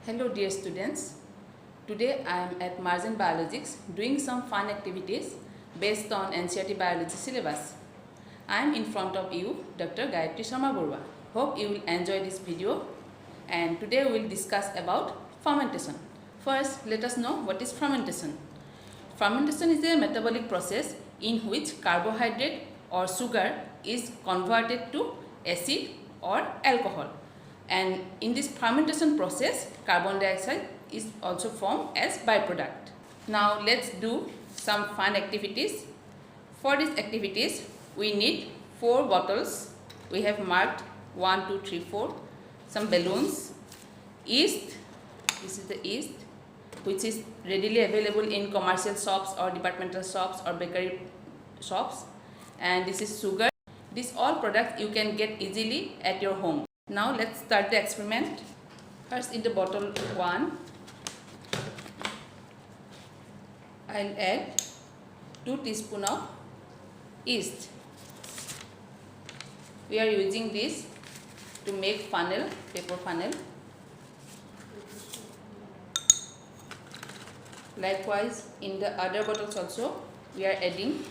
Hello dear students, today I am at Margin Biologics doing some fun activities based on NCERT biology syllabus. I am in front of you, Dr. Gayatri Sharma Barua. Hope you will enjoy this video, and today we will discuss about fermentation. First, let us know what is fermentation. Fermentation is a metabolic process in which carbohydrate or sugar is converted to acid or alcohol. And in this fermentation process, carbon dioxide is also formed as byproduct. Now let's do some fun activities. For these activities, we need 4 bottles. We have marked 1, 2, 3, 4. Some balloons, yeast. This is the yeast, which is readily available in commercial shops or departmental shops or bakery shops. And this is sugar. These all products you can get easily at your home. Now let's start the experiment. First, in the bottle 1, I'll add 2 teaspoons of yeast. We are using this to make funnel, paper funnel. Likewise, in the other bottles also, we are adding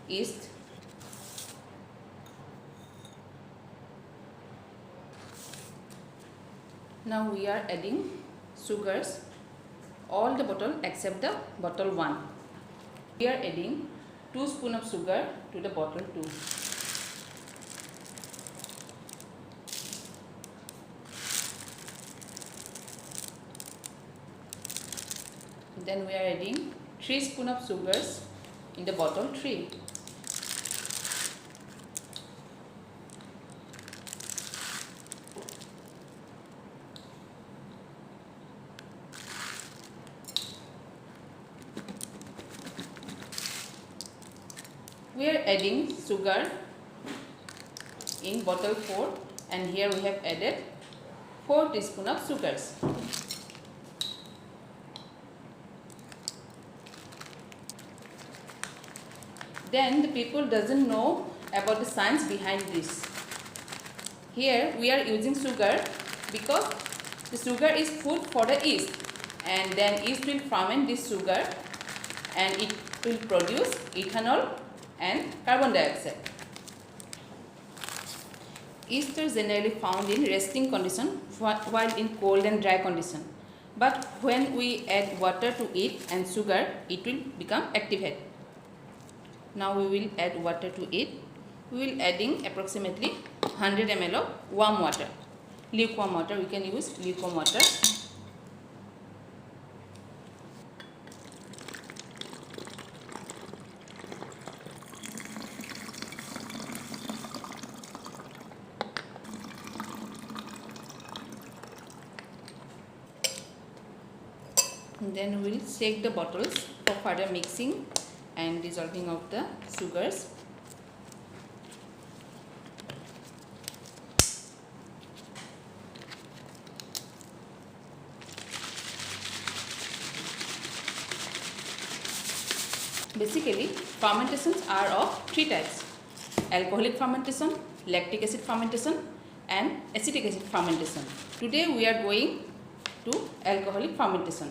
yeast. Now we are adding sugars, all the bottle except the bottle 1. We are adding 2 spoons of sugar to the bottle 2. Then we are adding 3 spoons of sugars in the bottle 3. We are adding sugar in bottle 4, and here we have added 4 teaspoons of sugars. Then the people doesn't know about the science behind this. Here we are using sugar because the sugar is food for the yeast, and then yeast will ferment this sugar and it will produce ethanol and carbon dioxide. Yeast are generally found in resting condition while in cold and dry condition. But when we add water to it and sugar, it will become activated. Now we will add water to it. We will adding approximately 100 ml of warm water. Lukewarm water, we can use lukewarm water. Then we will shake the bottles for further mixing and dissolving of the sugars. Basically, fermentations are of 3 types: alcoholic fermentation, lactic acid fermentation, and acetic acid fermentation. Today we are going to alcoholic fermentation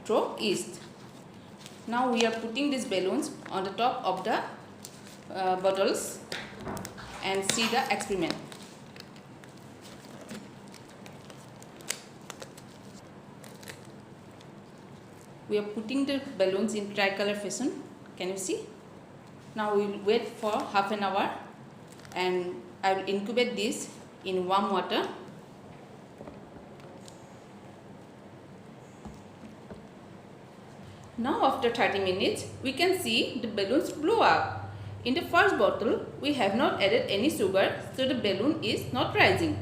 through yeast. Now we are putting these balloons on the top of the bottles and see the experiment. We are putting the balloons in tricolor fashion. Can you see? Now we will wait for half an hour, and I will incubate this in warm water. Now after 30 minutes, we can see the balloons blow up. In the first bottle, we have not added any sugar, so the balloon is not rising.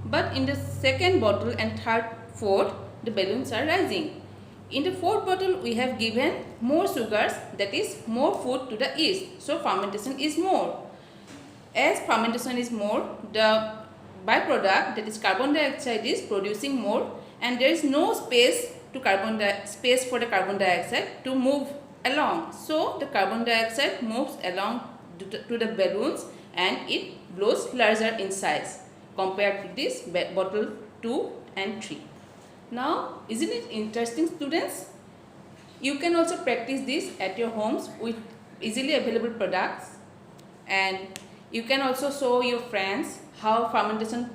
But in the second bottle and third, fourth, the balloons are rising. In the fourth bottle, we have given more sugars, that is more food to the yeast. So fermentation is more. As fermentation is more, the byproduct, that is carbon dioxide, is producing more, and there is no space for the carbon dioxide to move along. So the carbon dioxide moves along to the balloons and it blows larger in size compared to this bottle 2 and 3. Now, isn't it interesting, students? You can also practice this at your homes with easily available products, and you can also show your friends how fermentation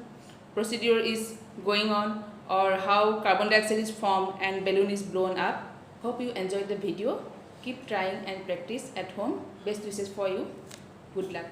procedure is going on or how carbon dioxide is formed and balloon is blown up. Hope you enjoyed the video. Keep trying and practice at home. Best wishes for you. Good luck.